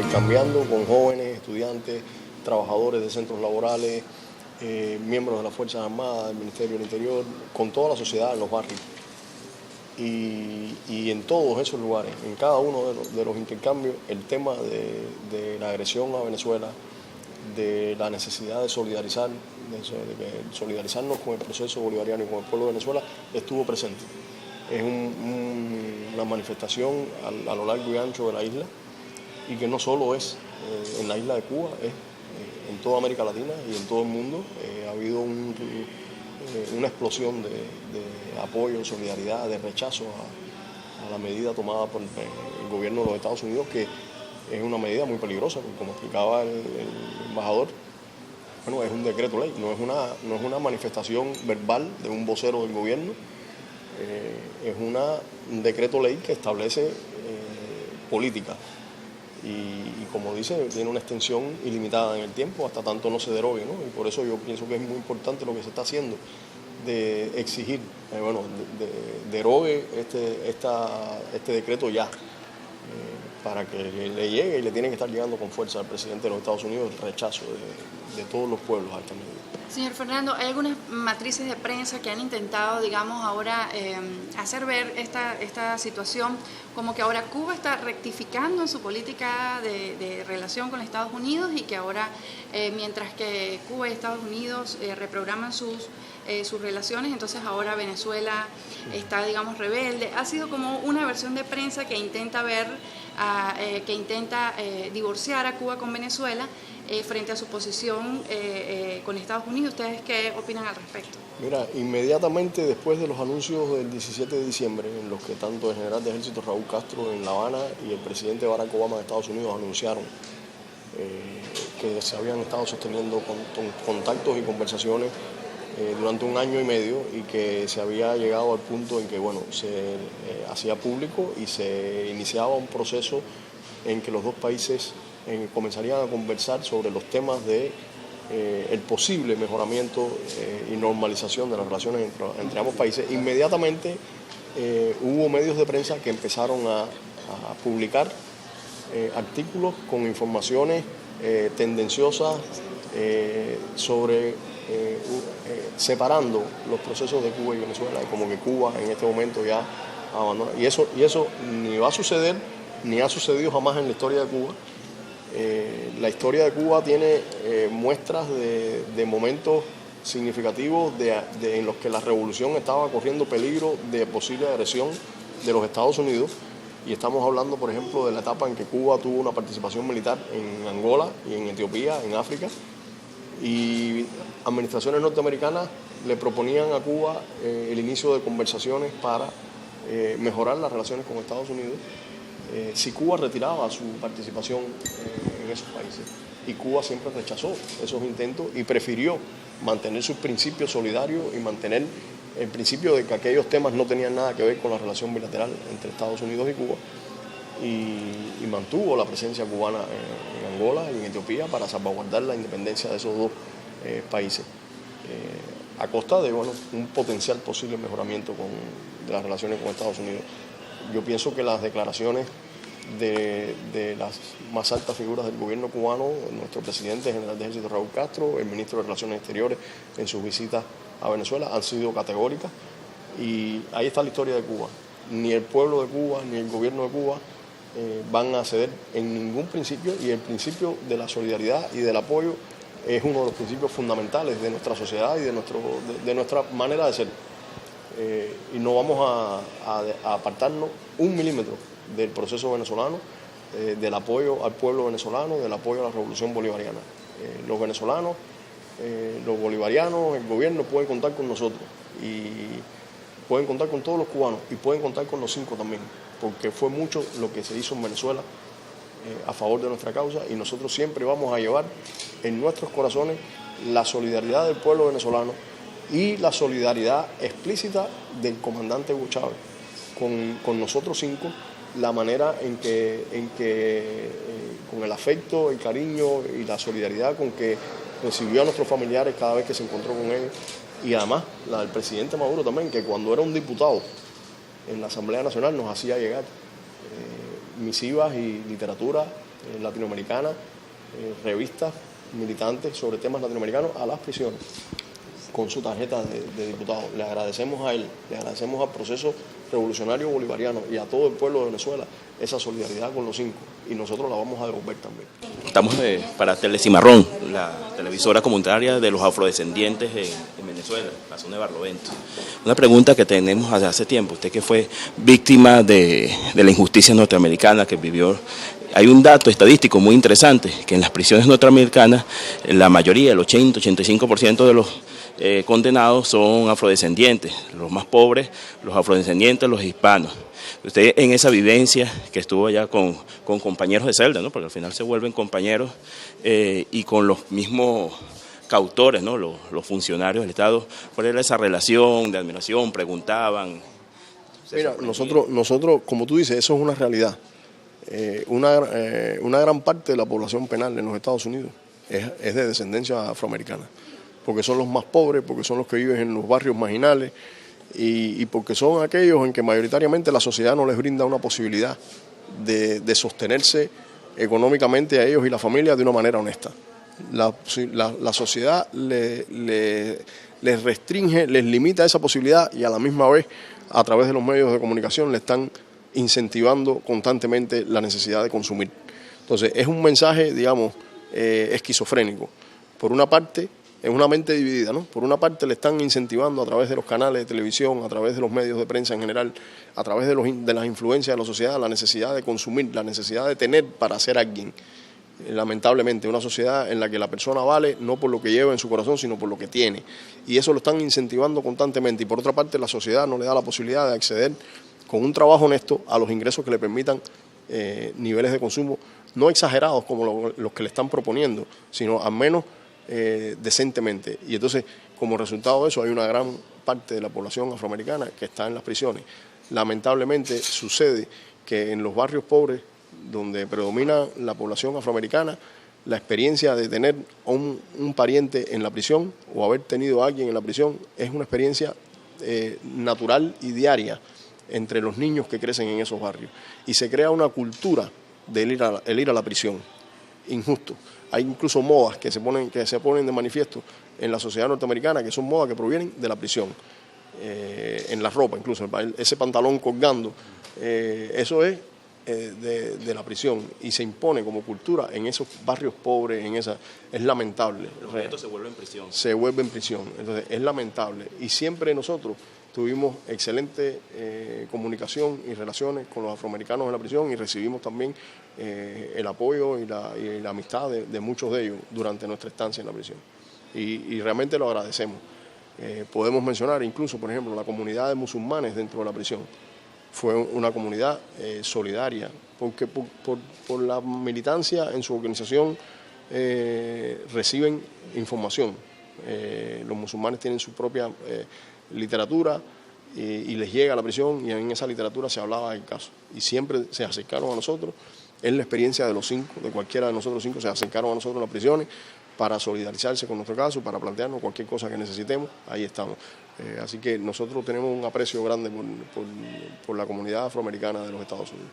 intercambiando con jóvenes, estudiantes, trabajadores de centros laborales, miembros de las Fuerzas Armadas, del Ministerio del Interior, con toda la sociedad en los barrios. Y en todos esos lugares, en cada uno de los intercambios, el tema de la agresión a Venezuela, de la necesidad de solidarizarnos con el proceso bolivariano y con el pueblo de Venezuela, estuvo presente. Es una manifestación a lo largo y ancho de la isla, y que no solo es en la isla de Cuba, es en toda América Latina y en todo el mundo. Ha habido una explosión de apoyo, solidaridad, de rechazo a la medida tomada por el gobierno de los Estados Unidos, que es una medida muy peligrosa, porque como explicaba el embajador, bueno, es un decreto ley, no es una manifestación verbal de un vocero del gobierno, es un decreto ley que establece política y como dice, tiene una extensión ilimitada en el tiempo hasta tanto no se derogue, ¿no? Y por eso yo pienso que es muy importante lo que se está haciendo, de exigir, derogue este decreto ya, para que le llegue, y le tiene que estar llegando con fuerza al presidente de los Estados Unidos, el rechazo de todos los pueblos a esta medida. Señor Fernando, hay algunas matrices de prensa que han intentado, digamos, ahora hacer ver esta situación como que ahora Cuba está rectificando en su política de relación con Estados Unidos, y que ahora, mientras que Cuba y Estados Unidos reprograman sus relaciones, entonces ahora Venezuela está, digamos, rebelde. Ha sido como una versión de prensa que intenta divorciar a Cuba con Venezuela frente a su posición con Estados Unidos. ¿Ustedes qué opinan al respecto? Mira, inmediatamente después de los anuncios del 17 de diciembre, en los que tanto el general de ejército Raúl Castro en La Habana y el presidente Barack Obama de Estados Unidos anunciaron que se habían estado sosteniendo contactos y conversaciones durante 1 año y medio, y que se había llegado al punto en que, bueno, se hacía público y se iniciaba un proceso en que los dos países comenzarían a conversar sobre los temas de el posible mejoramiento y normalización de las relaciones entre ambos países. Inmediatamente hubo medios de prensa que empezaron a publicar artículos con informaciones tendenciosas sobre separando los procesos de Cuba y Venezuela, y como que Cuba en este momento ya abandona. Y eso ni va a suceder, ni ha sucedido jamás en la historia de Cuba. La historia de Cuba tiene muestras de momentos significativos en los que la revolución estaba corriendo peligro de posible agresión de los Estados Unidos, y estamos hablando, por ejemplo, de la etapa en que Cuba tuvo una participación militar en Angola y en Etiopía, en África, y administraciones norteamericanas le proponían a Cuba el inicio de conversaciones para mejorar las relaciones con Estados Unidos si Cuba retiraba su participación en esos países. Y Cuba siempre rechazó esos intentos y prefirió mantener sus principios solidarios y mantener el principio de que aquellos temas no tenían nada que ver con la relación bilateral entre Estados Unidos y Cuba, y mantuvo la presencia cubana en Angola y en Etiopía para salvaguardar la independencia de esos dos países, a costa de un potencial posible mejoramiento de las relaciones con Estados Unidos. Yo pienso que las declaraciones de las más altas figuras del gobierno cubano, nuestro presidente general de ejército Raúl Castro, el ministro de Relaciones Exteriores en sus visitas a Venezuela, han sido categóricas, y ahí está la historia de Cuba. Ni el pueblo de Cuba ni el gobierno de Cuba van a ceder en ningún principio, y el principio de la solidaridad y del apoyo es uno de los principios fundamentales de nuestra sociedad y de nuestra manera de ser. Y no vamos a apartarnos 1 milímetro del proceso venezolano, del apoyo al pueblo venezolano, del apoyo a la revolución bolivariana. Los venezolanos, los bolivarianos, el gobierno pueden contar con nosotros, y pueden contar con todos los cubanos, y pueden contar con los 5 también, porque fue mucho lo que se hizo en Venezuela a favor de nuestra causa, y nosotros siempre vamos a llevar en nuestros corazones la solidaridad del pueblo venezolano y la solidaridad explícita del comandante Hugo Chávez con nosotros 5, la manera en que con el afecto, el cariño y la solidaridad con que recibió a nuestros familiares cada vez que se encontró con ellos, y además la del presidente Maduro también, que cuando era un diputado en la Asamblea Nacional nos hacía llegar misivas y literatura latinoamericana, revistas militantes sobre temas latinoamericanos a las prisiones con su tarjeta de diputado. Le agradecemos a él, le agradecemos al proceso revolucionario bolivariano y a todo el pueblo de Venezuela esa solidaridad con los 5, y nosotros la vamos a devolver también. Estamos para Telecimarrón, la televisora comunitaria de los afrodescendientes en Venezuela, la zona de Barlovento. Una pregunta que tenemos desde hace tiempo, usted que fue víctima de la injusticia norteamericana que vivió. Hay un dato estadístico muy interesante, que en las prisiones norteamericanas la mayoría, el 80-85% de los condenados son afrodescendientes, los más pobres, los afrodescendientes, los hispanos. Usted en esa vivencia que estuvo allá con compañeros de celda, ¿no? Porque al final se vuelven compañeros y con los mismos cautores, ¿no? Los funcionarios del Estado, ¿cuál era esa relación de admiración? Preguntaban. Mira, nosotros, como tú dices, eso es una realidad. Una gran parte de la población penal en los Estados Unidos es de descendencia afroamericana, porque son los más pobres, porque son los que viven en los barrios marginales y porque son aquellos en que mayoritariamente la sociedad no les brinda una posibilidad de sostenerse económicamente a ellos y la familia de una manera honesta. La sociedad les restringe, les limita esa posibilidad y a la misma vez a través de los medios de comunicación le están incentivando constantemente la necesidad de consumir. Entonces es un mensaje, digamos, esquizofrénico. Por una parte, es una mente dividida, ¿no? Por una parte le están incentivando a través de los canales de televisión, a través de los medios de prensa en general, a través de las influencias de la sociedad, la necesidad de consumir, la necesidad de tener para ser alguien. Lamentablemente, una sociedad en la que la persona vale no por lo que lleva en su corazón, sino por lo que tiene. Y eso lo están incentivando constantemente. Y por otra parte, la sociedad no le da la posibilidad de acceder con un trabajo honesto a los ingresos que le permitan niveles de consumo no exagerados como los que le están proponiendo, sino al menos decentemente. Y entonces, como resultado de eso, hay una gran parte de la población afroamericana que está en las prisiones. Lamentablemente sucede que en los barrios pobres, donde predomina la población afroamericana, la experiencia de tener un pariente en la prisión o haber tenido a alguien en la prisión es una experiencia natural y diaria entre los niños que crecen en esos barrios. Y se crea una cultura del ir a la prisión, injusto. Hay incluso modas que se ponen de manifiesto en la sociedad norteamericana, que son modas que provienen de la prisión, en la ropa incluso, ese pantalón colgando, eso es de la prisión y se impone como cultura en esos barrios pobres, es lamentable. Los nietos se vuelven prisión. Se vuelven prisión, entonces es lamentable. Y siempre nosotros tuvimos excelente comunicación y relaciones con los afroamericanos en la prisión y recibimos también el apoyo y la amistad de muchos de ellos durante nuestra estancia en la prisión. Y realmente lo agradecemos. Podemos mencionar incluso, por ejemplo, la comunidad de musulmanes dentro de la prisión. Fue una comunidad solidaria, porque por la militancia en su organización reciben información. Los musulmanes tienen su propia literatura y les llega a la prisión y en esa literatura se hablaba del caso. Y siempre se acercaron a nosotros, es la experiencia de los 5, de cualquiera de nosotros 5, se acercaron a nosotros en las prisiones para solidarizarse con nuestro caso, para plantearnos cualquier cosa que necesitemos, ahí estamos. Así que nosotros tenemos un aprecio grande por la comunidad afroamericana de los Estados Unidos.